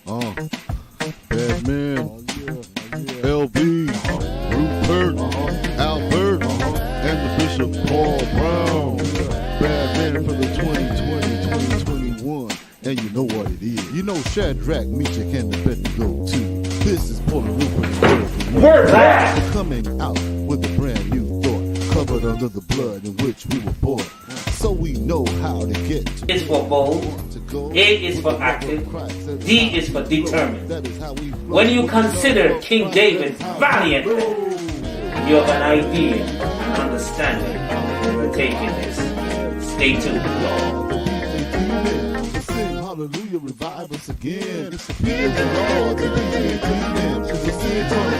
Badman, LB, Rupert, Albert, and the Bishop Paul Brown. Badman for the 2020-2021. And you know what it is. You know Shadrach, Meshach, and Abednego too. This is Paul and Rupert. We're back! Coming out with a brand new thought, covered under the blood in which we were born. So we know how to get to. Is for bold, A is for active, D is for determined. When you consider King David's valiant, you have an idea and understanding of where we're taking this. Stay tuned. Hallelujah, revive us again.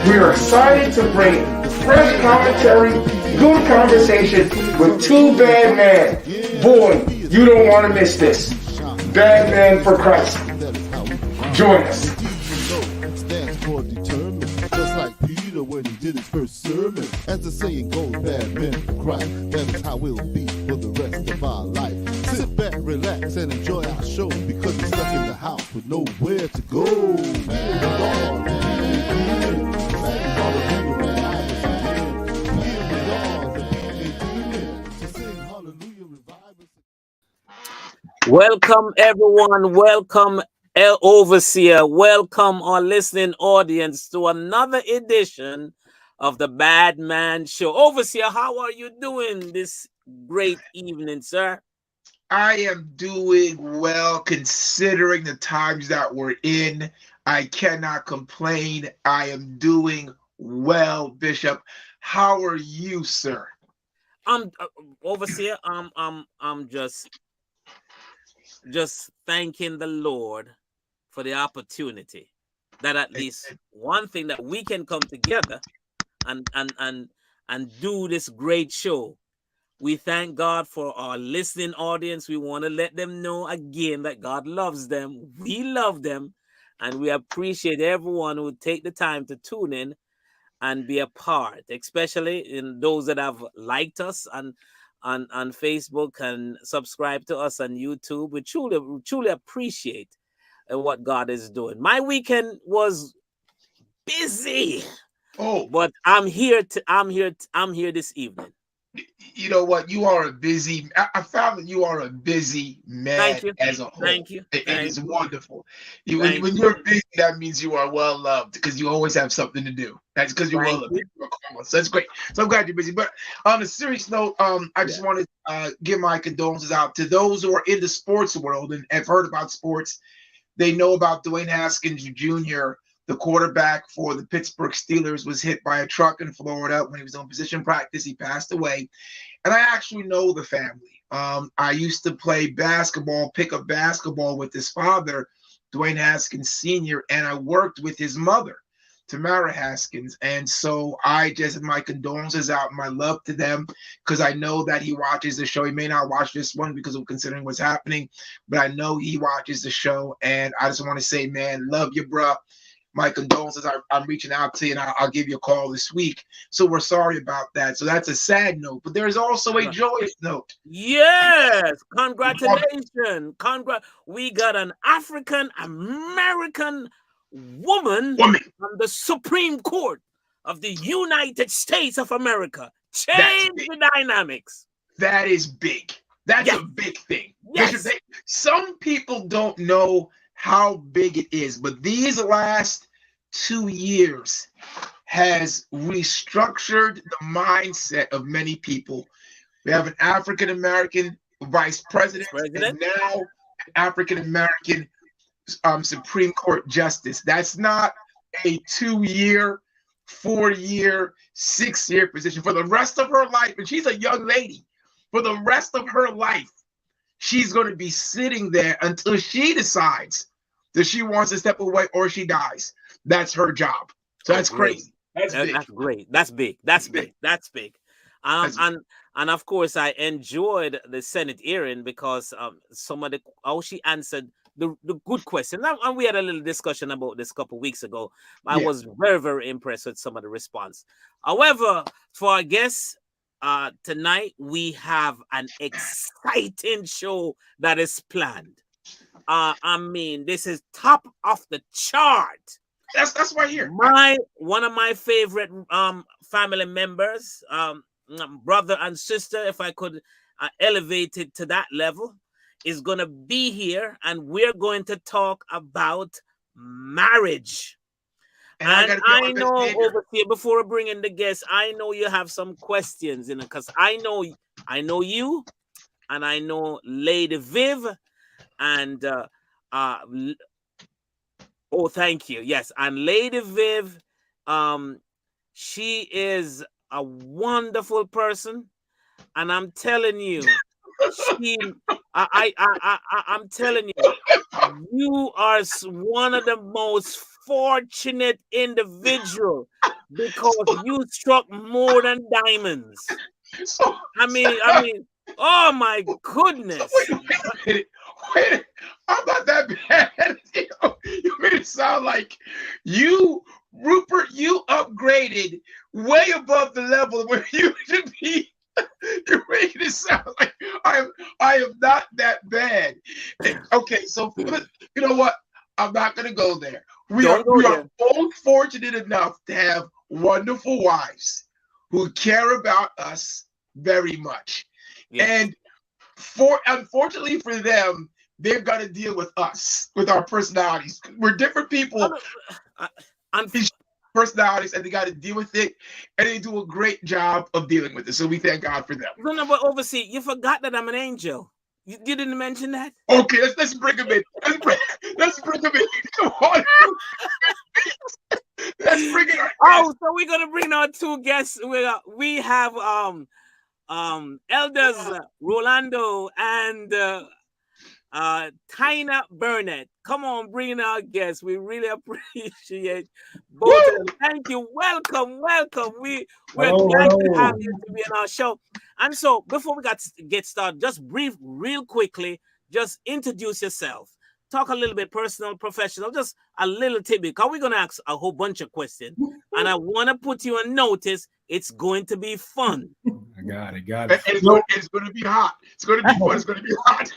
We are excited to bring fresh commentary, good conversation with two bad men. Boy, you don't want to miss this. Badmen4Christ. Join us. Stands for determined, just like Peter when he did his first sermon. As the saying goes, bad men for Christ. That is how we'll be for the rest of our life. Sit back, relax, and enjoy our show because we're stuck in the house with nowhere to go. Welcome, everyone. Welcome, Overseer. Welcome, our listening audience, to another edition of the Badman Show. Overseer, how are you doing this great evening, sir? I am doing well considering the times that we're in. I cannot complain. I am doing well, Bishop. How are you, sir? Overseer, I'm just thanking the Lord for the opportunity that at least one thing that we can come together and do this great show. We thank God for our listening audience. We want to let them know again that God loves them. We love them, and we appreciate everyone who take the time to tune in and be a part, especially in those that have liked us on Facebook and subscribe to us on YouTube. We truly appreciate what God is doing. My weekend was busy. But I'm here this evening. You know what? You are a busy. I found that you are a busy man as a whole. Thank you. It is wonderful. When you're busy, that means you are well loved because you always have something to do. That's because you're well loved. So that's great. So I'm glad you're busy. But on a serious note, I just want to give my condolences out to those who are in the sports world and have heard about sports. They know about Dwayne Haskins Jr., the quarterback for the Pittsburgh Steelers, was hit by a truck in Florida when he was on position practice. He passed away. And I actually know the family. I used to play basketball, pick up basketball with his father, Dwayne Haskins Sr., and I worked with his mother, Tamara Haskins. And so I just have my condolences out, my love to them, because I know that he watches the show. He may not watch this one because of considering what's happening, but I know he watches the show. And I just want to say, man, love you, bro. My condolences. I'm reaching out to you, and I'll give you a call this week. So we're sorry about that. So that's a sad note, but there's also a joyous note. Yes, congratulations! We got an African American woman on the Supreme Court of the United States of America. Change the dynamics. That is big. That's a big thing. Yes. Some people don't know how big it is, but these last 2 years has restructured the mindset of many people. We have an African-American vice president. And now an African-American Supreme Court justice. That's not a 2-year, 4-year, 6-year position. For the rest of her life, and she's a young lady, for the rest of her life, she's going to be sitting there until she decides that she wants to step away or she dies. That's her job. So that's crazy. That's great. That's big. And of course, I enjoyed the Senate hearing because some of how she answered the good question. And we had a little discussion about this a couple of weeks ago. I was very, very impressed with some of the response. However, for our guests, tonight we have an exciting show that is planned. I mean, this is top of the chart. That's why here. One of my favorite family members, brother and sister, if I could elevate it to that level, is gonna be here, and we're going to talk about marriage. And I know, Overseer, before we bring in the guests, I know you have some questions, because I know you, and I know Lady Viv, and oh, thank you. Yes, and Lady Viv, she is a wonderful person, and I'm telling you, I'm telling you, you are one of the most fortunate individual, because you struck more than diamonds. I mean, oh my goodness. Wait, I'm not that bad. You made it sound like you, Rupert, you upgraded way above the level where you should be. You're making it sound like I am not that bad. Okay, so you know what? I'm not gonna go there. We are both fortunate enough to have wonderful wives who care about us very much. Yes. And unfortunately for them, they've got to deal with us, with our personalities. We're different people. Personalities, and they got to deal with it, and they do a great job of dealing with it. So we thank God for them. No, but Overseer, you forgot that I'm an angel. You didn't mention that. Okay, let's bring him in. Let's bring him in. Come on. Let's bring in our guests. Oh, so we're gonna bring our two guests. We have elders Rolando and Tina Burnett. Come on, bring in our guests. We really appreciate both of them. Thank you. Welcome. We're glad to have you to be on our show. And so, before we get started, just real quickly, just introduce yourself. Talk a little bit personal, professional, just a little tidbit, because we're going to ask a whole bunch of questions. And I want to put you on notice. It's going to be fun. I got it. It's going to be hot. It's going to be fun. It's going to be hot.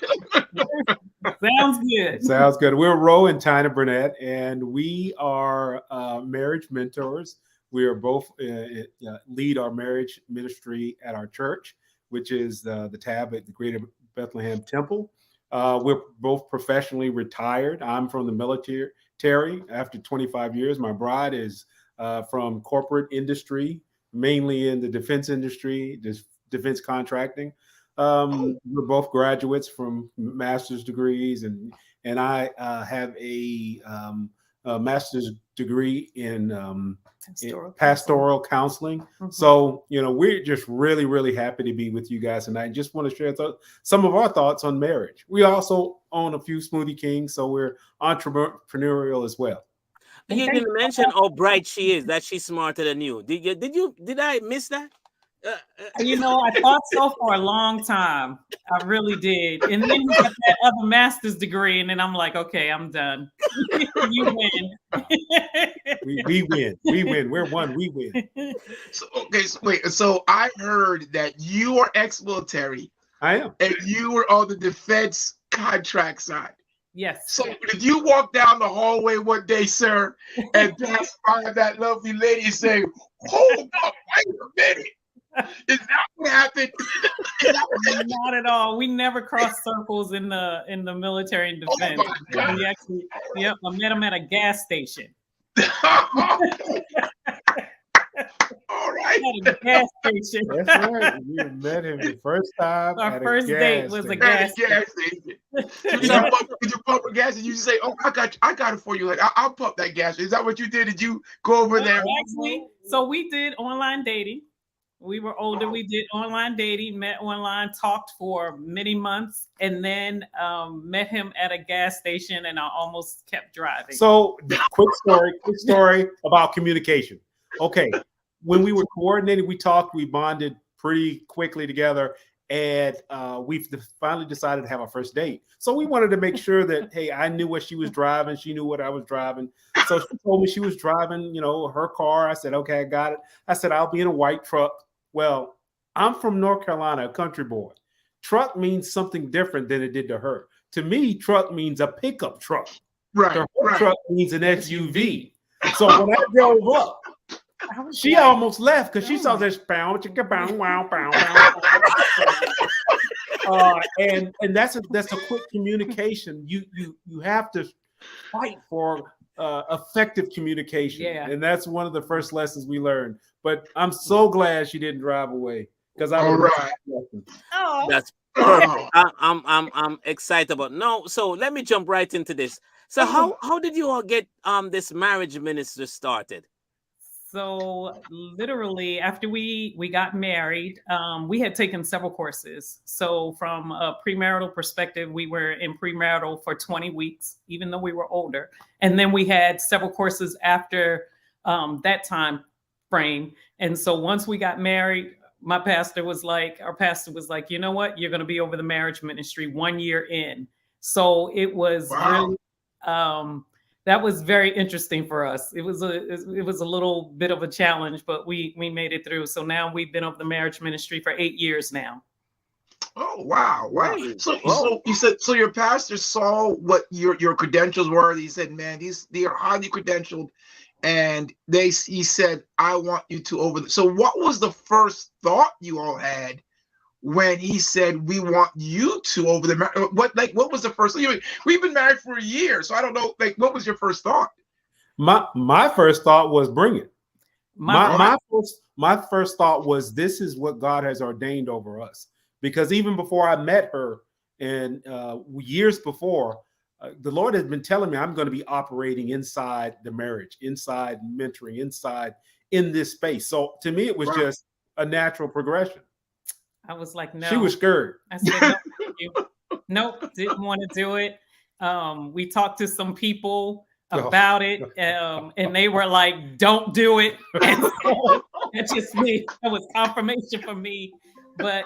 Sounds good. We're Ro and Tina Burnett, and we are marriage mentors. We are both lead our marriage ministry at our church, which is the Tab at the Greater Bethlehem Temple. We're both professionally retired. I'm from the military after 25 years. My bride is from corporate industry, mainly in the defense industry, defense contracting. We're both graduates from master's degrees, and I have a master's degree in pastoral counseling. Mm-hmm. So, we're just really, really happy to be with you guys tonight. Just want to share some of our thoughts on marriage. We also own a few Smoothie Kings, so we're entrepreneurial as well. You didn't mention how bright she is, that she's smarter than you. Did I miss that? I thought so for a long time. I really did. And then you got that other master's degree, and then I'm like, okay, I'm done. You win. we win. We win. We're one. We win. So I heard that you are ex-military. I am. And you were on the defense contract side. Yes. So did you walk down the hallway one day, sir, and pass by that lovely lady and say, hold up, wait a minute? Is that what happened? Not at all. We never crossed circles in the military and defense. Oh my God. We actually, I met him at a gas station. All right. At a gas station. That's right. We met him the first time. Our first date was a gas station. Did you pump a gas and you say, "Oh, I got it for you. Like I'll pump that gas." Is that what you did? Did you go over there? Actually, so we did online dating. We were older. We did online dating, met online, talked for many months, and then met him at a gas station, and I almost kept driving. So, quick story about communication. Okay, when we were coordinating, we talked, we bonded pretty quickly together, and we finally decided to have our first date. So we wanted to make sure that, hey, I knew what she was driving, she knew what I was driving. So she told me she was driving, her car. I said, okay, I got it. I said, I'll be in a white truck. Well, I'm from North Carolina, a country boy. Truck means something different than it did to her. To me, truck means a pickup truck. Right. To her, Right. truck means an SUV. So when I drove up, she almost left because she saw this bow, chicka, bow, wow, bow, bow. And that's a quick communication. You have to fight for effective communication, and that's one of the first lessons we learned. But I'm so glad she didn't drive away because I was That's perfect. I'm excited about so let me jump right into this. So how did you all get this marriage ministry started? So literally after we got married, we had taken several courses. So from a premarital perspective, we were in premarital for 20 weeks, even though we were older. And then we had several courses after that time frame. And so once we got married, our pastor was like, you know what, you're going to be over the marriage ministry 1 year in. So it was really, that was very interesting for us. It was a little bit of a challenge, but we made it through. So now we've been over the marriage ministry for 8 years now. Oh, wow. So you said, so your pastor saw what your credentials were. He said, man, they are highly credentialed. And he said, I want you to over. So what was the first thought you all had when he said, we want you to over the, what was the first, we've been married for a year. So I don't know, what was your first thought? My first thought was bring it. My first thought was, this is what God has ordained over us. Because even before I met her and years before, the Lord has been telling me I'm going to be operating inside the marriage, inside mentoring, inside in this space. So to me, it was just a natural progression. I was like, no. She was scared. I said, no, nope, didn't want to do it. We talked to some people about it, and they were like, don't do it. And so that's just me. That was confirmation for me. But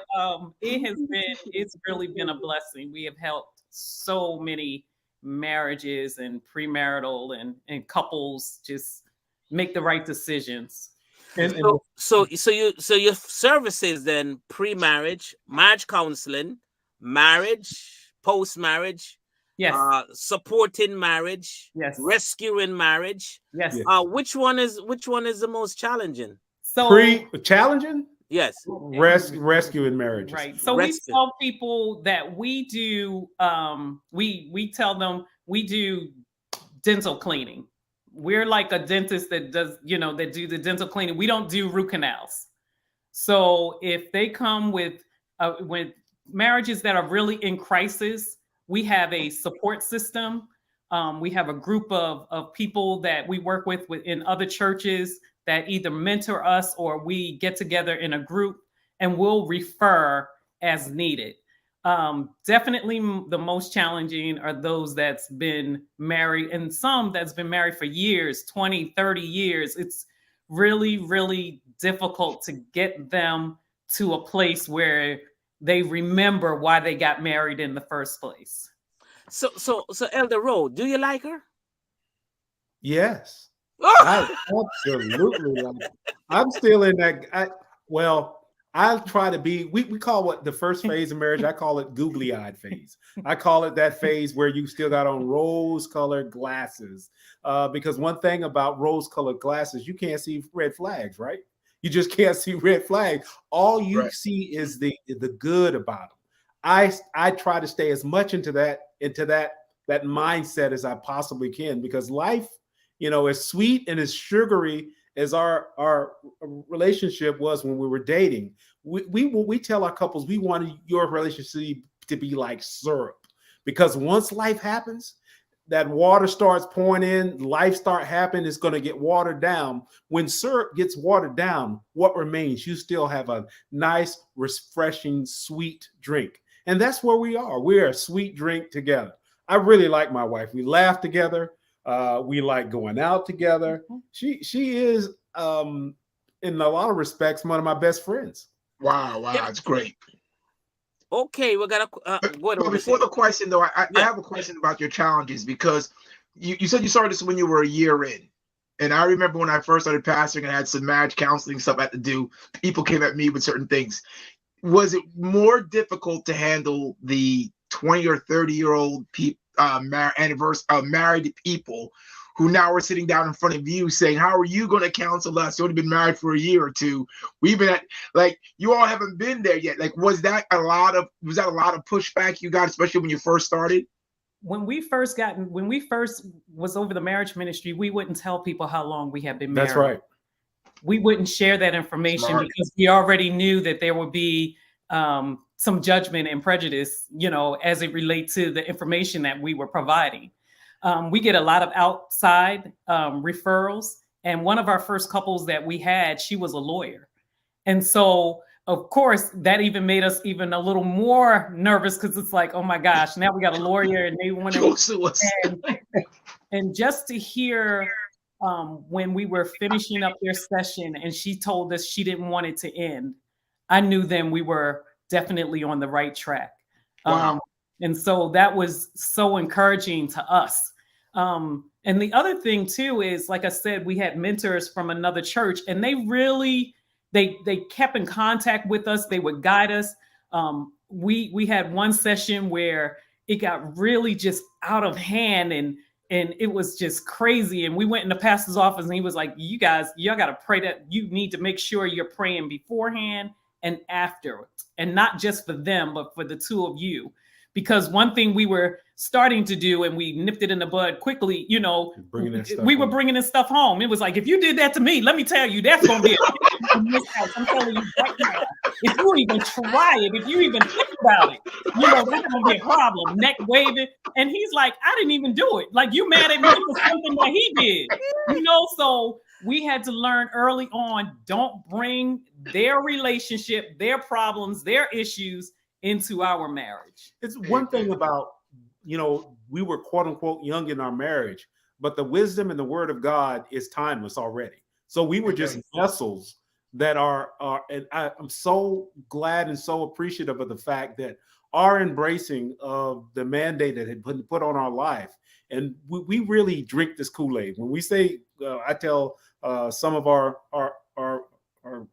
it's really been a blessing. We have helped so many marriages and premarital and couples just make the right decisions. So your services then pre-marriage, marriage counseling, marriage, post-marriage, yes, supporting marriage, yes, rescuing marriage, yes. Which one is the most challenging? So challenging? Yes. Rescuing marriages. Right. So we tell people that we do we tell them we do dental cleaning. We're like a dentist that does, that do the dental cleaning. We don't do root canals. So if they come with marriages that are really in crisis, we have a support system. We have a group of people that we work with in other churches that either mentor us or we get together in a group and we'll refer as needed. Definitely the most challenging are those that's been married, and some that's been married for years, 20, 30 years. It's really, really difficult to get them to a place where they remember why they got married in the first place. So Elder Rowe, do you like her? Yes. I absolutely like it. I'm still in that. I try to be, we call what the first phase of marriage, I call it googly-eyed phase. I call it that phase where you still got on rose-colored glasses. Because one thing about rose-colored glasses, you can't see red flags, right? You just can't see red flags. All you see is the good about them. I try to stay as much into that mindset as I possibly can, because life, as sweet and as sugary as our relationship was when we were dating, we tell our couples we want your relationship to be like syrup, because once life happens, that water starts pouring in, life start happening, it's going to get watered down. When syrup gets watered down, what remains? You still have a nice, refreshing, sweet drink. And that's where we are. We're a sweet drink together. I really like my wife. We laugh together. We like going out together. She is, in a lot of respects, one of my best friends. Wow, it's great. Okay, we're gonna. Before the question, though, I have a question about your challenges, because you said you started this when you were a year in, and I remember when I first started pastoring and I had some marriage counseling stuff I had to do. People came at me with certain things. Was it more difficult to handle the 20 or 30-year-old married people who now are sitting down in front of you saying, how are you going to counsel us? You've only been married for a year or two. We've been at, like, you all haven't been there yet. Like, was that a lot of pushback you got, especially when you first started? When we first was over the marriage ministry, we wouldn't tell people how long we had been married. That's right. We wouldn't share that information because we already knew that there would be some judgment and prejudice, as it relates to the information that we were providing. We get a lot of outside referrals. And one of our first couples that we had, she was a lawyer. And so, of course, that even made us even a little more nervous because it's like, oh my gosh, now we got a lawyer and they want to. And just to hear when we were finishing up their session and she told us she didn't want it to end, I knew then we were definitely on the right track. Wow. And so that was so encouraging to us. And the other thing too is, like I said, we had mentors from another church and they really, they kept in contact with us. They would guide us. We had one session where it got really just out of hand and it was just crazy. And we went in the pastor's office and he was like, y'all got to pray that you need to make sure you're praying beforehand and after, and not just for them, but for the two of you. Because one thing we were starting to do, and we nipped it in the bud quickly, we were bringing this stuff home. It was like, if you did that to me, let me tell you, that's going to be I'm telling you right now, if you even try it, if you even think about it, that's going to be a problem. Neck waving. And he's like, I didn't even do it. Like, you mad at me for something that he did, so we had to learn early on, don't bring their relationship, their problems, their issues into our marriage. It's one thing about, we were quote unquote young in our marriage, but the wisdom and the word of God is timeless already. So we were just vessels that are and I'm so glad and so appreciative of the fact that our embracing of the mandate that had been put on our life. And we really drink this Kool-Aid. When we say, I tell some of our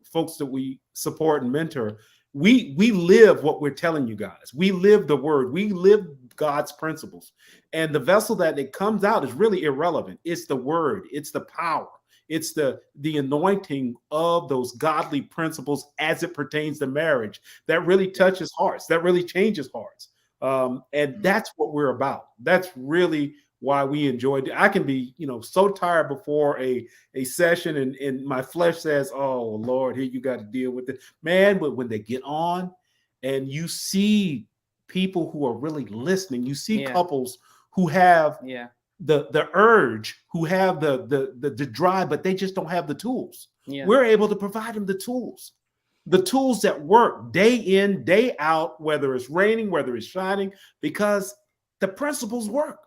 folks that we support and mentor, we live what we're telling you guys. We live the word. We live God's principles. And the vessel that it comes out is really irrelevant. It's the word. It's the power. It's the anointing of those godly principles as it pertains to marriage that really touches hearts, that really changes hearts. And that's what we're about. That's really why we enjoyed it. I can be, so tired before a session and my flesh says, oh Lord, here you got to deal with it, man. But when they get on and you see people who are really listening, you see couples who have the urge, who have the drive, but they just don't have the tools. We're able to provide them the tools that work day in, day out, whether it's raining, whether it's shining, because the principles work.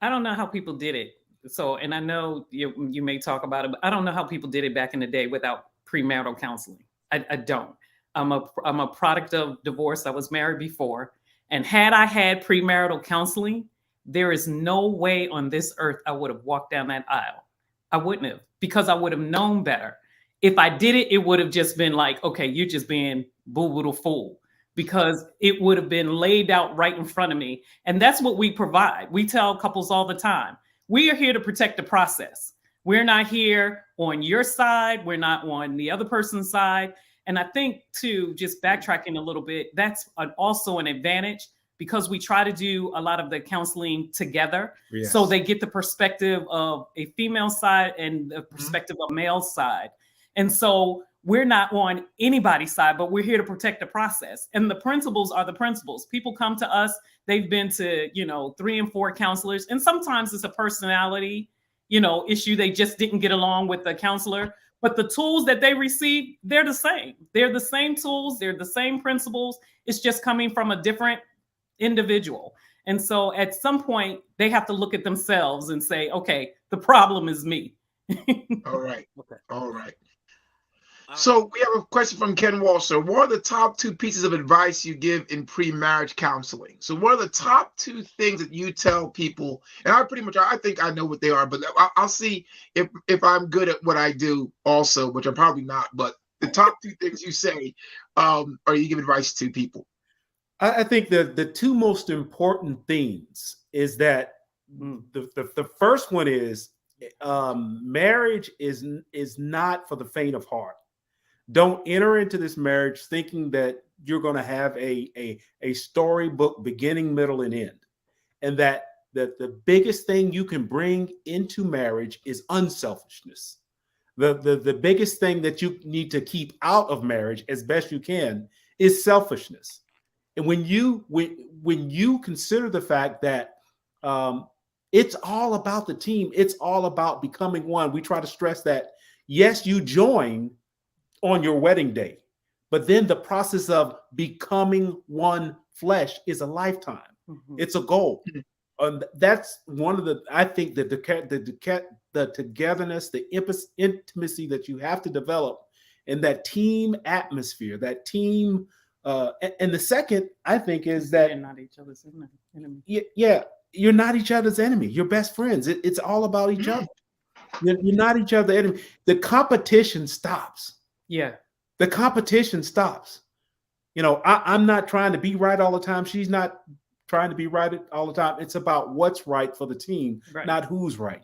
I don't know how people did it. So, and I know you may talk about it, but I don't know how people did it back in the day without premarital counseling. I don't. I'm a product of divorce. I was married before. And had I had premarital counseling, there is no way on this earth I would have walked down that aisle. I wouldn't have, because I would have known better. If I did it, it would have just been like, okay, you're just being boo-boo fool. Because it would have been laid out right in front of me. And that's what we provide. We tell couples all the time, we are here to protect the process. We're not here on your side. We're not on the other person's side. And I think too, just backtracking a little bit, that's also an advantage because we try to do a lot of the counseling together. Yes. So they get the perspective of a female side and the perspective of male side. And so we're not on anybody's side, but we're here to protect the process. And the principles are the principles. People come to us, they've been to, 3 and 4 counselors. And sometimes it's a personality, issue. They just didn't get along with the counselor. But the tools that they receive, they're the same. They're the same tools. They're the same principles. It's just coming from a different individual. And so at some point, they have to look at themselves and say, okay, the problem is me. All right. Okay. All right. So we have a question from Ken Walser. What are the top 2 pieces of advice you give in pre-marriage counseling? So what are the top 2 things that you tell people? And I think I know what they are, but I'll see if I'm good at what I do also, which I'm probably not. But the top 2 things you say, or you give advice to people. I think the two most important themes is that the first one is marriage is not for the faint of heart. Don't enter into this marriage thinking that you're going to have a storybook beginning, middle, and end, and that the biggest thing you can bring into marriage is unselfishness. The biggest thing that you need to keep out of marriage as best you can is selfishness. And when you consider the fact that it's all about the team, it's all about becoming one. We try to stress that, yes, you join on your wedding day, but then the process of becoming one flesh is a lifetime. It's a goal. That's one of the, I think that the togetherness, the intimacy that you have to develop in that team atmosphere, that team. And the second, I think, is that you're not each other's enemy. Yeah, you're not each other's enemy. You're best friends. It's all about each other. You're not each other's enemy. The competition stops. Yeah, the competition stops. You know, I'm not trying to be right all the time. She's not trying to be right all the time. It's about what's right for the team, not who's right.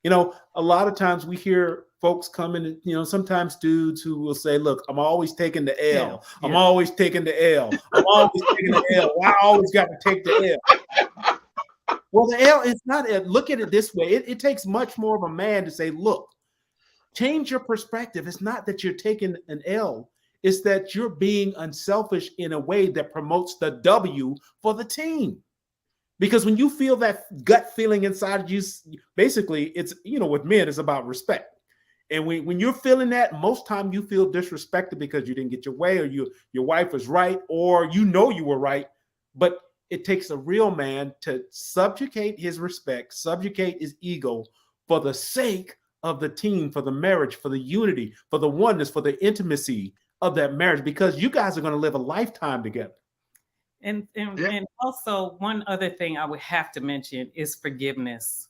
You know, a lot of times we hear folks come in, you know, sometimes dudes who will say, look, I'm always taking the L. Yeah. I'm always taking the L. I'm always taking the L. Well, I always got to take the L. Well, the L is not it. Look at it this way. It takes much more of a man to say, look, change your perspective. It's not that you're taking an L. It's that you're being unselfish in a way that promotes the W for the team. Because when you feel that gut feeling inside of you, basically, it's, you know, with men, it's about respect. And when you're feeling that, most time you feel disrespected because you didn't get your way, or your wife was right, or you know you were right. But it takes a real man to subjugate his respect, subjugate his ego for the sake of the team, for the marriage, for the unity, for the oneness, for the intimacy of that marriage, because you guys are going to live a lifetime together. And also one other thing I would have to mention is forgiveness.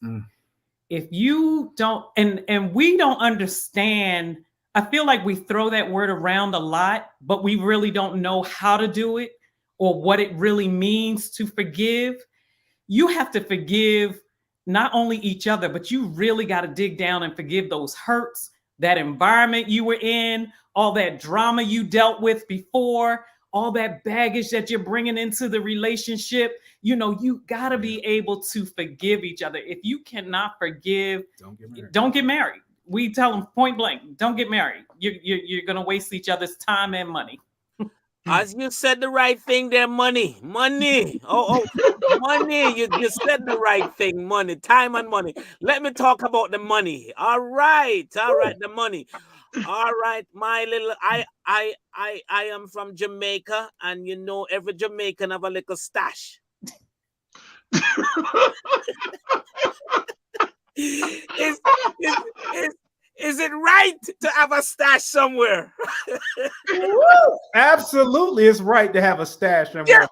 If you don't, and we don't understand, I feel like we throw that word around a lot, but we really don't know how to do it or what it really means to forgive. You have to forgive not only each other, but you really got to dig down and forgive those hurts, that environment you were in, all that drama you dealt with before, all that baggage that you're bringing into the relationship. You know, you got to be able to forgive each other. If you cannot forgive, don't get married. We tell them point blank, don't get married. You're going to waste each other's time and money. As you said the right thing there, money. Money. Money. You said the right thing, money, time and money. Let me talk about the money. All right, the money. All right, my little, I am from Jamaica, and you know every Jamaican have a little stash. Is it right to have a stash somewhere? Absolutely, it's right to have a stash somewhere.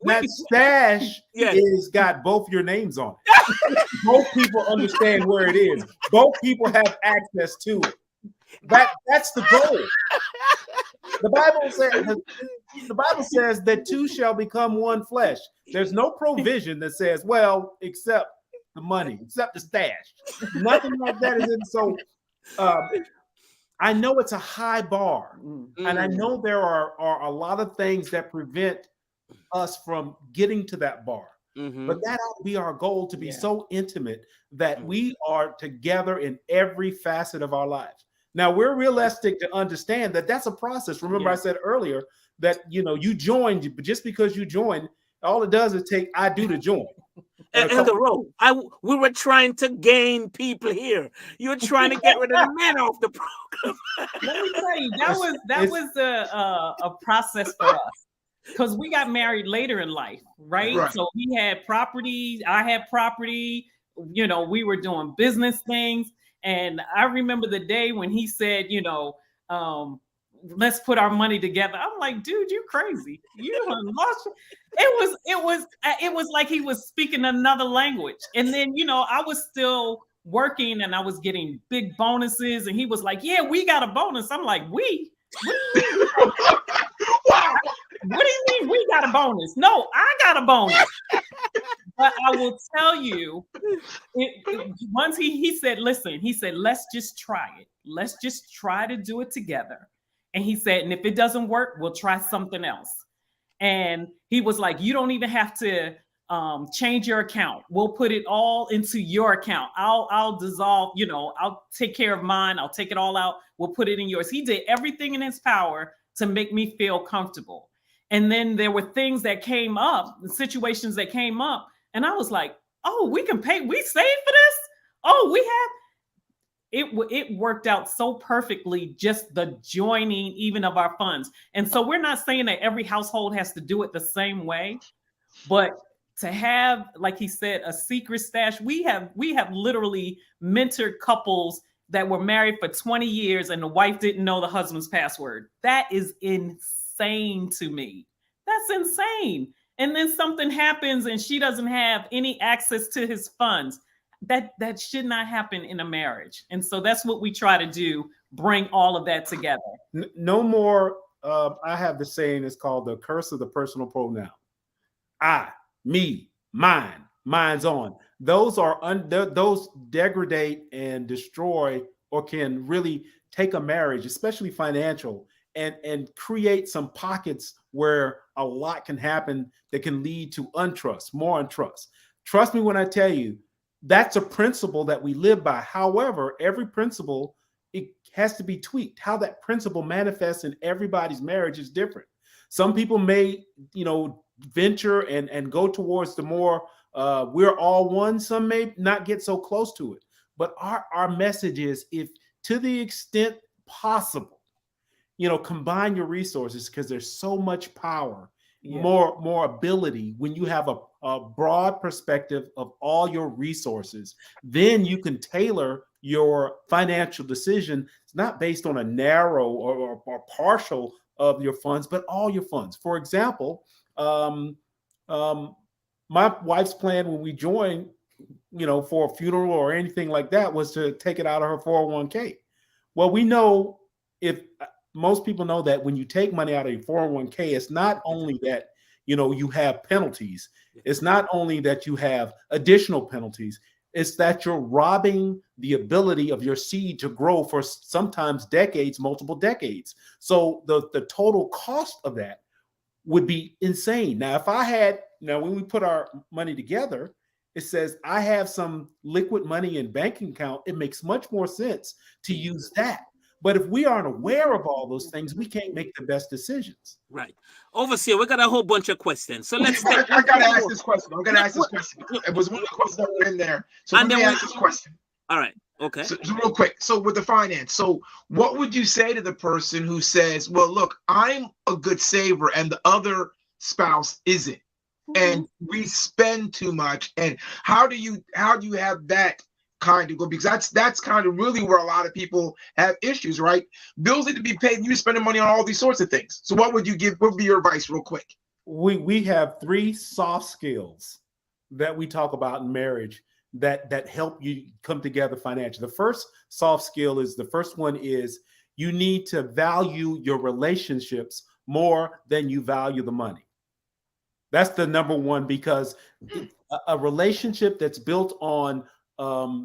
That stash is got both your names on it. Both people understand where it is. Both people have access to it. That's the goal. The Bible says that two shall become one flesh. There's no provision that says, well, except the money, except the stash. Nothing like that is in. So I know it's a high bar, and I know there are a lot of things that prevent us from getting to that bar. But that ought to be our goal, to be so intimate that we are together in every facet of our lives. Now, we're realistic to understand that that's a process. Remember, I said earlier that, you know, you joined, but just because you join, all it does is take I do to join. And the road. We were trying to gain people here. You were trying to get rid of the men off the program. Let me tell you, that was a process for us, because we got married later in life, right? So he had property, I had property. You know, we were doing business things, and I remember the day when he said, you know, let's put our money together. I'm like, dude, you crazy. You lost. It was like he was speaking another language. And then, you know, I was still working and I was getting big bonuses. And he was like, yeah, we got a bonus. I'm like, we? Wow. What do you mean we got a bonus? No, I got a bonus. But I will tell you, once he said, listen, he said, let's just try it. Let's just try to do it together. And he said, and if it doesn't work, we'll try something else. And he was like, you don't even have to change your account. We'll put it all into your account. I'll dissolve, I'll take care of mine. I'll take it all out. We'll put it in yours. He did everything in his power to make me feel comfortable. And then there were things that came up, situations that came up. And I was like, oh, we can pay. We saved for this. Oh, we have. It worked out so perfectly, just the joining even of our funds. And so we're not saying that every household has to do it the same way, but to have, like he said, a secret stash. We have literally mentored couples that were married for 20 years and the wife didn't know the husband's password. That is insane to me. That's insane. And then something happens and she doesn't have any access to his funds. That should not happen in a marriage. And so that's what we try to do, bring all of that together. No more, I have the saying, it's called the curse of the personal pronoun. I, me, mine, mine's on. Those are those degrade and destroy, or can really take a marriage, especially financial, and create some pockets where a lot can happen that can lead to untrust, more untrust. Trust me when I tell you, that's a principle that we live by. However, every principle, it has to be tweaked. How that principle manifests in everybody's marriage is different. Some people may, venture and go towards the more we're all one. Some may not get so close to it. But our message is, if to the extent possible, combine your resources, because there's so much power, more ability when you have a broad perspective of all your resources. Then you can tailor your financial decision. It's not based on a narrow or partial of your funds, but all your funds. For example, my wife's plan when we joined, for a funeral or anything like that, was to take it out of her 401k. Well, we know, if most people know, that when you take money out of your 401k, it's not only that, you have penalties. It's not only that you have additional penalties. It's that you're robbing the ability of your seed to grow for sometimes decades, multiple decades. So the total cost of that would be insane. Now, if I had, when we put our money together, it says I have some liquid money in banking account, it makes much more sense to use that. But if we aren't aware of all those things, we can't make the best decisions. Right. Overseer, we got a whole bunch of questions. So let's I gotta ask this question. I'm gonna ask this question. It was one of the questions that were in there. So let me ask this question. All right. Okay. So real quick. So with the finance, so what would you say to the person who says, well, look, I'm a good saver and the other spouse isn't, and we spend too much? And how do you have that kind of go? Because that's kind of really where a lot of people have issues, right? Bills need to be paid, and you're spending money on all these sorts of things. So what would you give? What would be your advice, real quick? We have 3 soft skills that we talk about in marriage that help you come together financially. The first soft skill is, the first one is, you need to value your relationships more than you value the money. That's the number one, because a relationship that's built on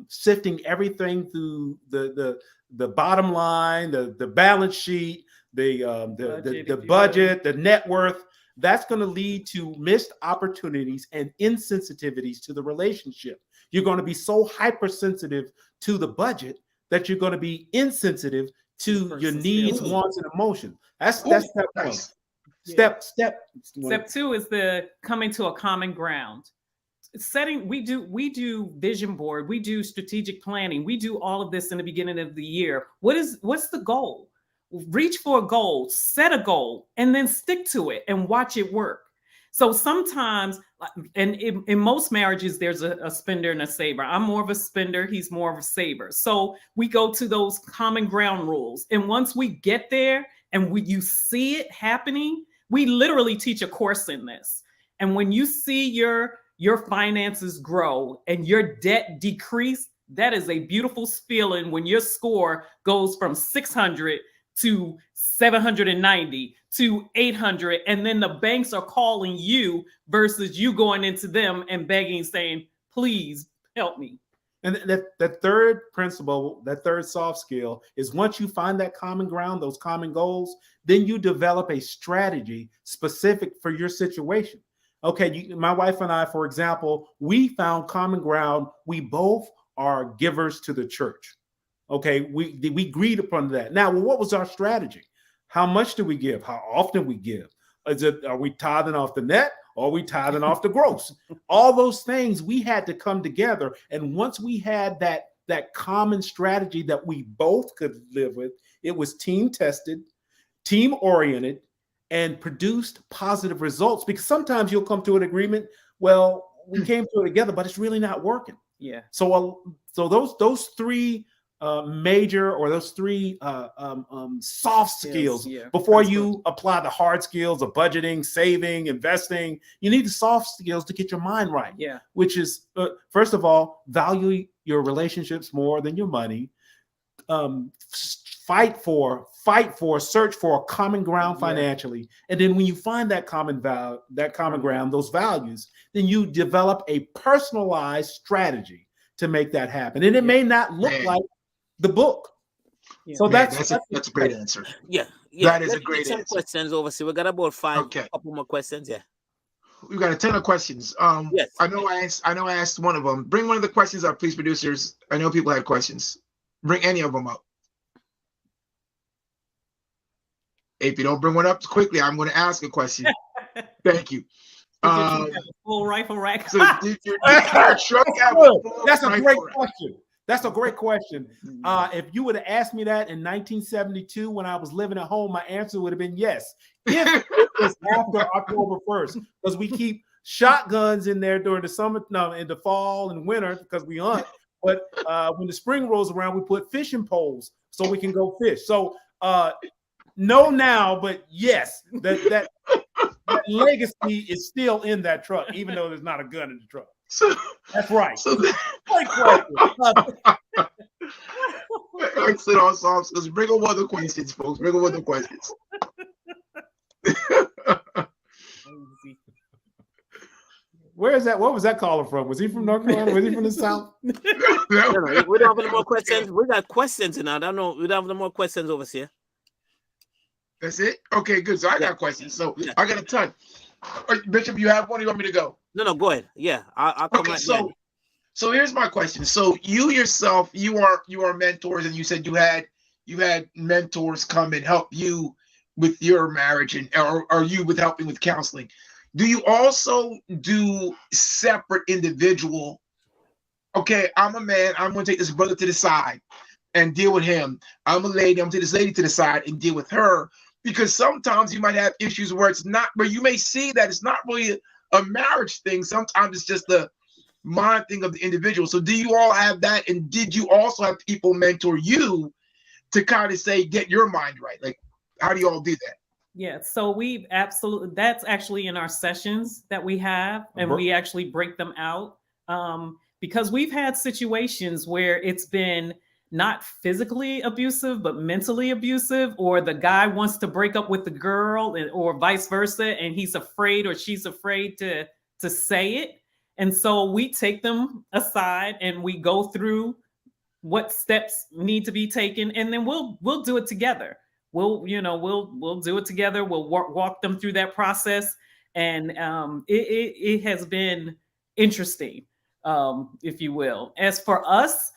sifting everything through the bottom line, the balance sheet, the budget, the net worth, that's going to lead to missed opportunities and insensitivities to the relationship. You're going to be so hypersensitive to the budget that you're going to be insensitive to your needs, wants, and emotions. That's step one. Step 2 is the coming to a common ground. Setting, we do vision board, we do strategic planning, we do all of this in the beginning of the year. What's the goal? Reach for a goal, set a goal, and then stick to it and watch it work. So sometimes, and in most marriages, there's a spender and a saver. I'm more of a spender, he's more of a saver. So we go to those common ground rules. And once we get there and you see it happening, we literally teach a course in this. And when you see your finances grow and your debt decrease, that is a beautiful feeling when your score goes from 600 to 790 to 800, and then the banks are calling you versus you going into them and begging, saying, please help me. And that third principle, that third soft skill is once you find that common ground, those common goals, then you develop a strategy specific for your situation. Okay, my wife and I, for example, we found common ground. We both are givers to the church. Okay, we agreed upon that. Now, well, what was our strategy? How much do we give? How often we give? Are we tithing off the net? Or are we tithing off the gross? All those things we had to come together. And once we had that common strategy that we both could live with, it was team tested, team oriented, and produced positive results. Because sometimes you'll come to an agreement. Well, we came to it together, but it's really not working. Yeah. So those three major, or those three soft skills, before you apply the hard skills of budgeting, saving, investing. You need the soft skills to get your mind right. Yeah. Which is, first of all, value your relationships more than your money. Fight for, search for a common ground financially. And then when you find that common ground, those values, then you develop a personalized strategy to make that happen. And it may not look like the book. So that's a great answer. Yeah. That is a great answer. Questions over. So we got about couple more questions. Yeah. We've got a ton of questions. Yes. I know I asked one of them. Bring one of the questions up, please, producers. I know people have questions. Bring any of them up. If you don't bring one up quickly, I'm going to ask a question. Thank you. Full rifle rack. So did your truck have a full That's a rifle great rack? question. That's a great question. If you would have asked me that in 1972 when I was living at home, my answer would have been yes. If it was after October 1st, because we keep shotguns in there during the summer, in the fall and winter because we hunt. But when the spring rolls around, we put fishing poles so we can go fish. So no now, but yes, that legacy is still in that truck, even though there's not a gun in the truck. That's right. Excellent, awesome. Let's bring on other questions, folks. Bring on other questions. Where is that? What was that caller from? Was he from North Carolina? Was he from the South? We don't have any more questions. We got questions now. I don't know. We don't have any more questions over here. That's it? Okay, good. So I got questions. So I got a ton. Bishop, you have one? Or you want me to go? No, go ahead. Yeah, I'll come okay, right so here's my question. So you yourself, you are mentors, and you said you had mentors come and help you with your marriage, and or you with helping with counseling. Do you also do separate individual? Okay, I'm a man. I'm going to take this brother to the side and deal with him. I'm a lady. I'm going to take this lady to the side and deal with her. Because sometimes you might have issues where it's not, where you may see that it's not really a marriage thing. Sometimes it's just the mind thing of the individual. So do you all have that? And did you also have people mentor you to kind of say, get your mind right? Like, how do you all do that? Yeah, so we've absolutely, that's actually in our sessions that we have, and we actually break them out because we've had situations where it's been not physically abusive, but mentally abusive, or the guy wants to break up with the girl, or vice versa, and he's afraid or she's afraid to say it. And so we take them aside and we go through what steps need to be taken, and then we'll do it together. We'll do it together. We'll walk them through that process, and it has been interesting, if you will. As for us,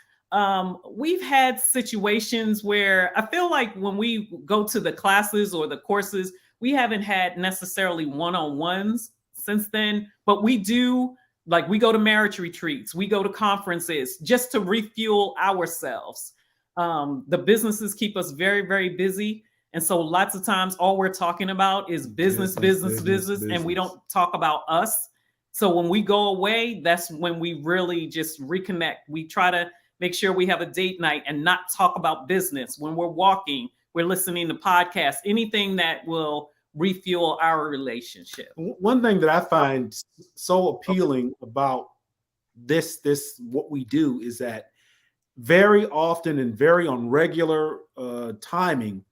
we've had situations where I feel like when we go to the classes or the courses, we haven't had necessarily one-on-ones since then, but we do, like, we go to marriage retreats, we go to conferences just to refuel ourselves. The businesses keep us very, very busy. And so lots of times all we're talking about is business, and we don't talk about us. So when we go away, that's when we really just reconnect. We try to make sure we have a date night and not talk about business. When we're walking, we're listening to podcasts, anything that will refuel our relationship. One thing that I find so appealing about this what we do is that very often and very on regular timing,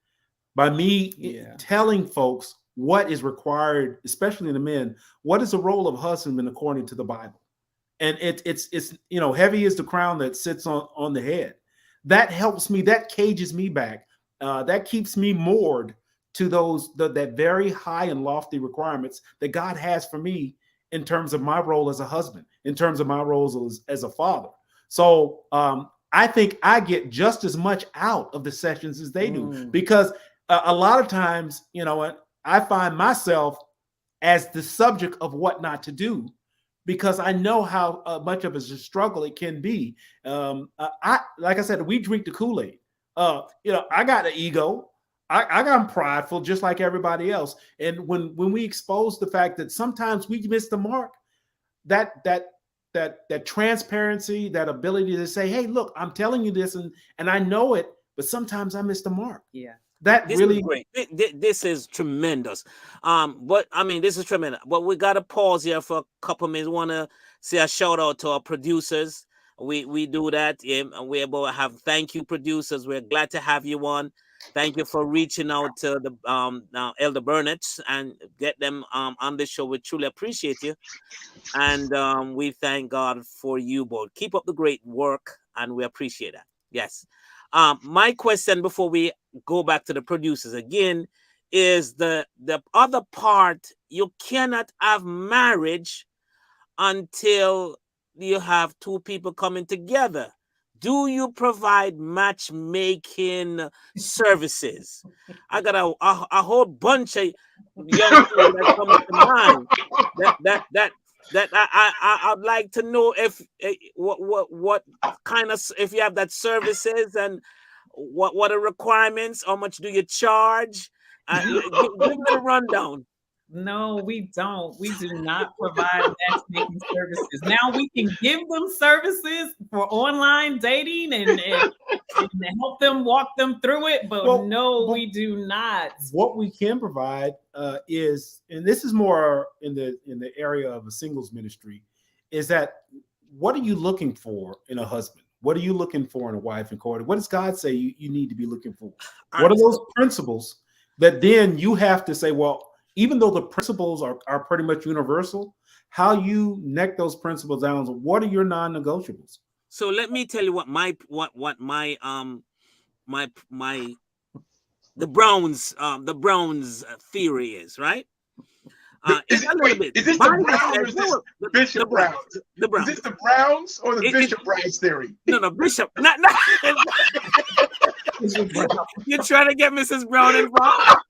by me telling folks what is required, especially the men. What is the role of husband according to the Bible? And it's heavy is the crown that sits on the head. That helps me. That cages me back. That keeps me moored to that very high and lofty requirements that God has for me in terms of my role as a husband, in terms of my roles as a father. So I think I get just as much out of the sessions as they do, because a lot of times, I find myself as the subject of what not to do, because I know how much of a struggle it can be. Like I said, we drink the Kool-Aid. I got an ego. I got prideful just like everybody else. And when we expose the fact that sometimes we miss the mark, that transparency, that ability to say, hey, look, I'm telling you this and I know it, but sometimes I miss the mark. Yeah. This really is great. This is tremendous. This is tremendous. But we got to pause here for a couple minutes. Want to say a shout out to our producers. We do that, and we're able to have thank you, producers. We're glad to have you on. Thank you for reaching out to the Elder Burnett and get them on the show. We truly appreciate you, and we thank God for you both. Keep up the great work, and we appreciate that. Yes. My question before we go back to the producers again is the other part. You cannot have marriage until you have two people coming together. Do you provide matchmaking services? I got a whole bunch of young people that come to mind that I'd like to know if what kind of, if you have that services, and what are requirements, how much do you charge? Give me a rundown. No, we don't. We do not provide matchmaking services. Now we can give them services for online dating and help them walk them through it, but we do not. What we can provide is, and this is more in the area of a singles ministry, is that what are you looking for in a husband? What are you looking for in a wife and Cordy? What does God say you need to be looking for? What are those principles that then you have to say, well, even though the principles are pretty much universal, how you neck those principles down, what are your non-negotiables? So let me tell you what my the Browns theory is, right? Is this the Browns or is this Bishop Browns? The Browns. Is this the Browns or the Bishop Browns theory? No, Bishop. Not. You're trying to get Mrs. Brown involved.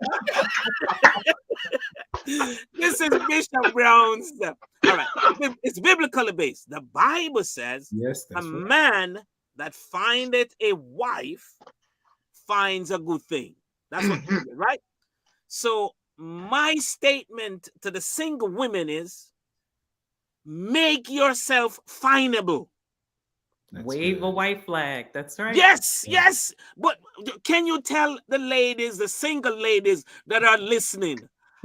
This is Bishop Brown's stuff. All right, it's biblically based. The Bible says, yes, a man that findeth a wife finds a good thing. That's what it is, right? So my statement to the single women is, make yourself findable. Wave a white flag. That's right. Yes. But can you tell the ladies, the single ladies that are listening,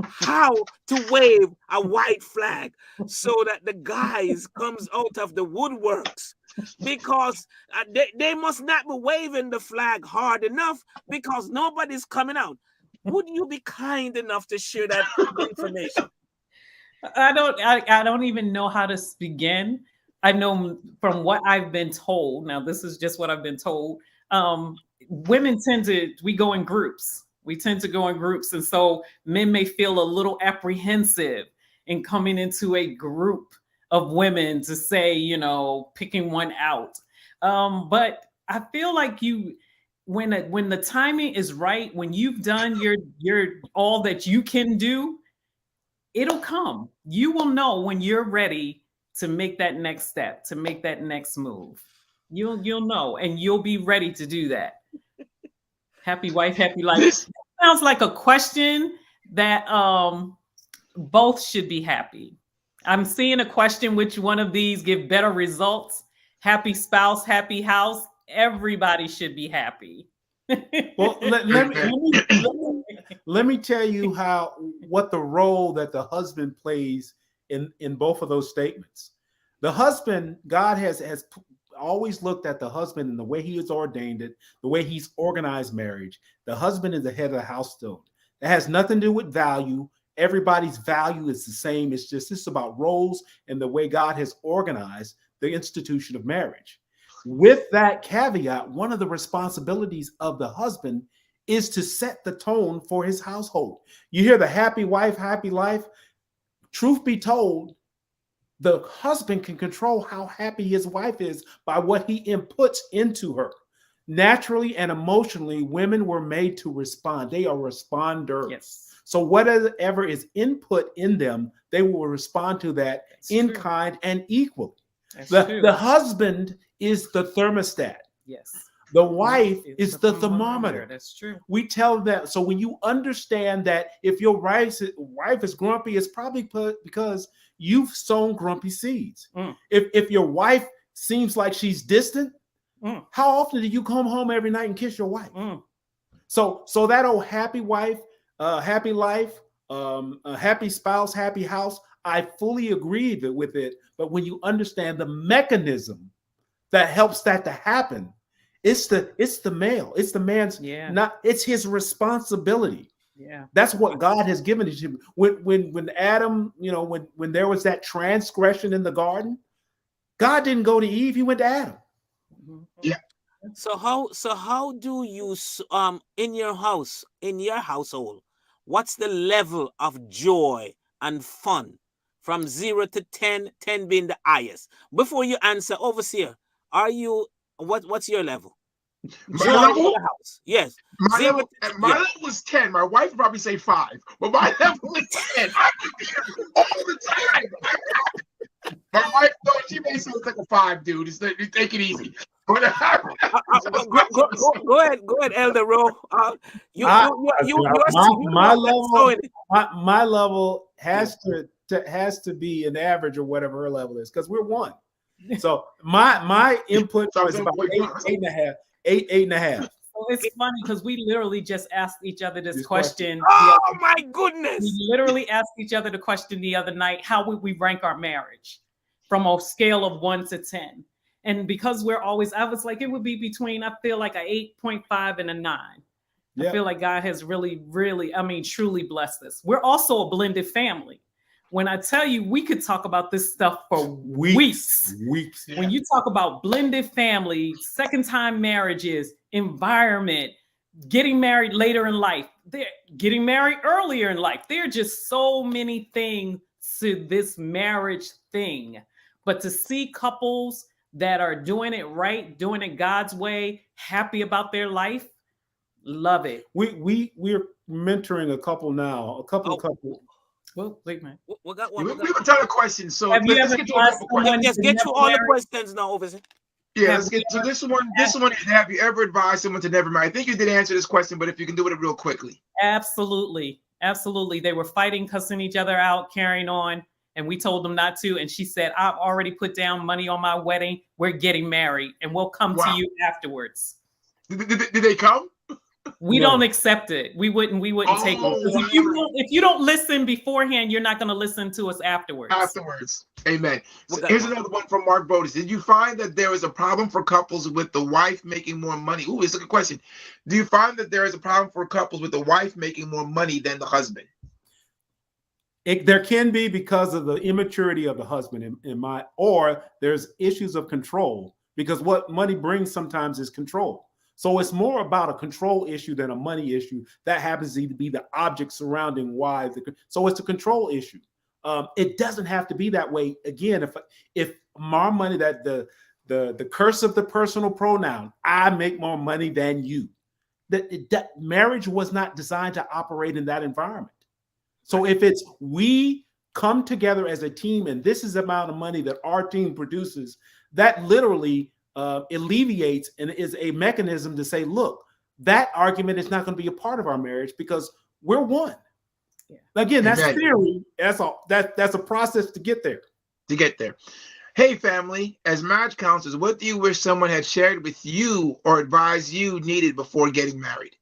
how to wave a white flag so that the guys comes out of the woodworks? Because they must not be waving the flag hard enough, because nobody's coming out. Would you be kind enough to share that information? I don't even know how to begin. I know from what I've been told, now this is just what I've been told, women we go in groups. We tend to go in groups. And so men may feel a little apprehensive in coming into a group of women to say, picking one out. But I feel like when the timing is right, when you've done your all that you can do, it'll come. You will know when you're ready to make that next step, to make that next move. You'll know, and you'll be ready to do that. Happy wife, happy life. Sounds like a question that both should be happy. I'm seeing a question, which one of these give better results? Happy spouse, happy house. Everybody should be happy. Well, let me tell you what the role that the husband plays in both of those statements. The husband, God has always looked at the husband and the way he has ordained it, the way he's organized marriage. The husband is the head of the house still. It has nothing to do with value. Everybody's value is the same. It's about roles and the way God has organized the institution of marriage. With that caveat, one of the responsibilities of the husband is to set the tone for his household. You hear the happy wife, happy life. Truth be told, the husband can control how happy his wife is by what he inputs into her. Naturally and emotionally, women were made to respond. They are responders. Yes. So whatever is input in them, they will respond to that in true. Kind and equally. True. The husband is the thermostat. Yes. The wife is the thermometer. That's true. We tell them. So when you understand that if your wife is grumpy, it's probably because you've sown grumpy seeds. If your wife seems like she's distant, how often do you come home every night and kiss your wife? So that old happy wife, happy life, a happy spouse, happy house, I fully agree with it. But when you understand the mechanism that helps that to happen, it's the male, it's the man's, it's his responsibility. Yeah, that's what God has given it to him. When Adam, when there was that transgression in the garden, God didn't go to Eve; He went to Adam. Yeah. So how do you in your household, what's the level of joy and fun from 0 to 10, 10 being the highest? Before you answer, overseer, what's your level? My level? The house. Yes. My level was 10. My wife would probably say 5, but my level is 10. I could be here all the time. My wife, no, she may say it's like a 5, dude. Take it easy. Go ahead, Elder Rowe. My level has to be an average or whatever her level is, because we're one. So my input was about 8.5. 8.5. Well, it's funny because we literally just asked each other this question. Oh my goodness! We literally asked each other the question the other night: how would we rank our marriage from a scale of 1 to 10? And because I was like, it would be between, I feel like, a 8.5 and a 9. I feel like God has really, really, truly blessed us. We're also a blended family. When I tell you, we could talk about this stuff for weeks. Yeah. When you talk about blended family, second-time marriages, environment, getting married later in life, getting married earlier in life. There are just so many things to this marriage thing. But to see couples that are doing it right, doing it God's way, happy about their life, love it. We're mentoring a couple now, a couple. Well, wait, man. We got one. We have a ton of questions, so Have let's get to a couple questions. Just get you all the questions now, overseer. Yeah, let's get to this one. This one is: have you ever advised someone to never marry? I think you did answer this question, but if you can do it real quickly. Absolutely. They were fighting, cussing each other out, carrying on, and we told them not to. And she said, "I've already put down money on my wedding. We're getting married, and we'll come to you afterwards." Did they come? We don't accept it. We wouldn't take it. If you don't listen beforehand, you're not going to listen to us afterwards. Amen. So here's another one from Mark Bodis. Did you find that there is a problem for couples with the wife making more money? Ooh, it's a good question. Do you find that there is a problem for couples with the wife making more money than the husband? There can be, because of the immaturity of the husband or there's issues of control, because what money brings sometimes is control. So it's more about a control issue than a money issue. That happens to be the object surrounding why. So it's a control issue. It doesn't have to be that way. Again, if more money, that the curse of the personal pronoun, I make more money than you. That marriage was not designed to operate in that environment. So if it's we come together as a team and this is the amount of money that our team produces, that literally alleviates and is a mechanism to say, look, that argument is not going to be a part of our marriage because we're one. Yeah. Again, that's theory. That's all. That's a process to get there. Hey, family, as marriage counselors, what do you wish someone had shared with you or advised you needed before getting married?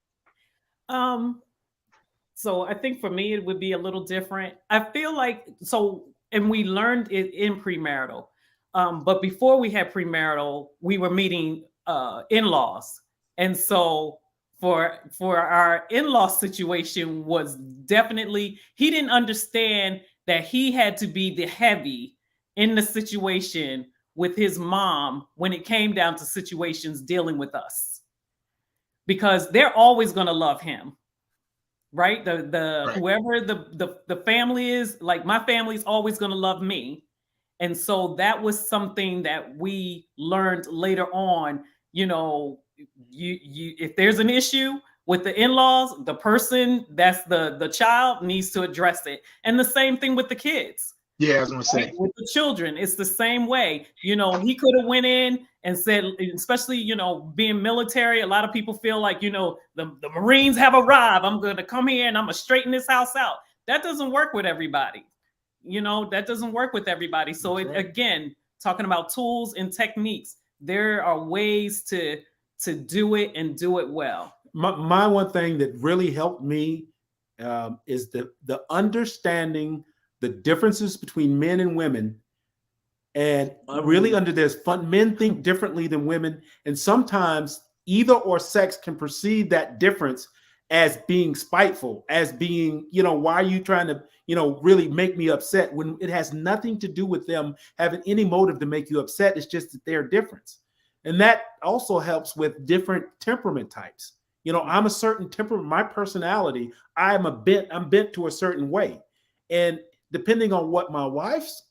So I think for me, it would be a little different. I feel like, and we learned it in premarital. but before we had premarital, we were meeting in-laws. And so for our in-law situation was definitely, he didn't understand that he had to be the heavy in the situation with his mom when it came down to situations dealing with us, because they're always going to love him, right? Right. Whoever the family is, like my family's always going to love me. And so that was something that we learned later on. You know, you if there's an issue with the in-laws, the person that's the child needs to address it. And the same thing with the kids. Yeah, I was gonna say with the children, it's the same way. You know, he could have went in and said, especially, you know, being military, a lot of people feel like, you know, the Marines have arrived. I'm gonna come here and I'm gonna straighten this house out. That doesn't work with everybody. You know, that doesn't work with everybody. So again, talking about tools and techniques, there are ways to do it and do it well. My one thing that really helped me is the understanding the differences between men and women, and really under this fun, men think differently than women, and sometimes either or sex can perceive that difference as being spiteful, as being, you know, why are you trying to, you know, really make me upset, when it has nothing to do with them having any motive to make you upset. It's just that they're different. And that also helps with different temperament types. You know, I'm a certain temperament, my personality, I'm bent to a certain way. And depending on what my wife's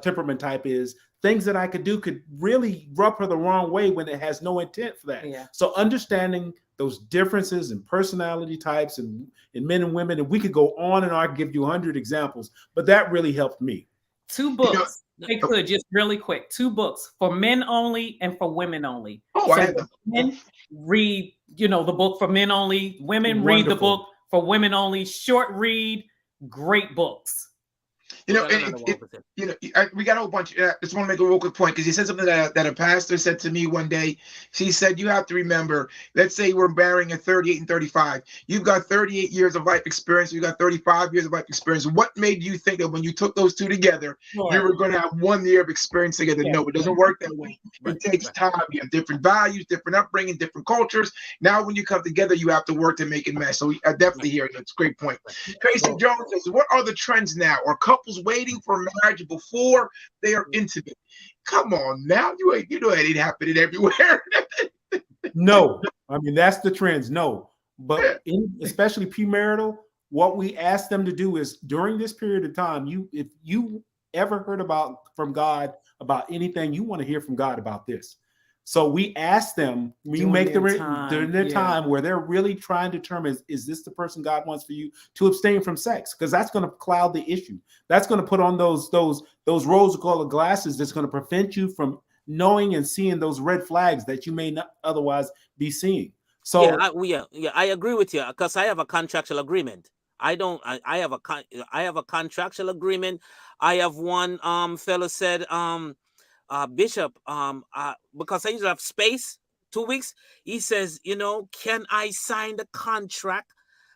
temperament type is, things that I could do could really rub her the wrong way when it has no intent for that. Yeah. So understanding those differences in personality types and in men and women, and we could go on and on, I could give you 100 examples, but that really helped me. 2 books. They could just really quick. 2 books for men only and for women only. Oh, so men read, you know, the book for men only. Women read the book for women only. Short read, great books. You know, we got a whole bunch. I just want to make a real quick point, because he said something that a pastor said to me one day. She said, you have to remember, let's say we're marrying at 38 and 35. You've got 38 years of life experience. You got 35 years of life experience. What made you think that when you took those 2 together, you were going to have 1 year of experience together? No, it doesn't work that way. It takes time. You have different values, different upbringing, different cultures. Now, when you come together, you have to work to make it match. So I definitely hear you. It's a great point. Tracy Jones says, what are the trends now? Are couples waiting for marriage before they are intimate? Come on now, you know it ain't happening everywhere. No, I mean, that's the trends. No, but especially premarital, what we ask them to do is during this period of time, if you ever heard from God about anything, you want to hear from God about this. So we ask them, during their time where they're really trying to determine, is this the person God wants for you, to abstain from sex? Because that's going to cloud the issue. That's going to put on those rose-colored glasses that's going to prevent you from knowing and seeing those red flags that you may not otherwise be seeing. So I agree with you, because I have a contractual agreement. I have a contractual agreement. I have one fellow said, Bishop, because I usually have space, 2 weeks, he says, you know, can I sign the contract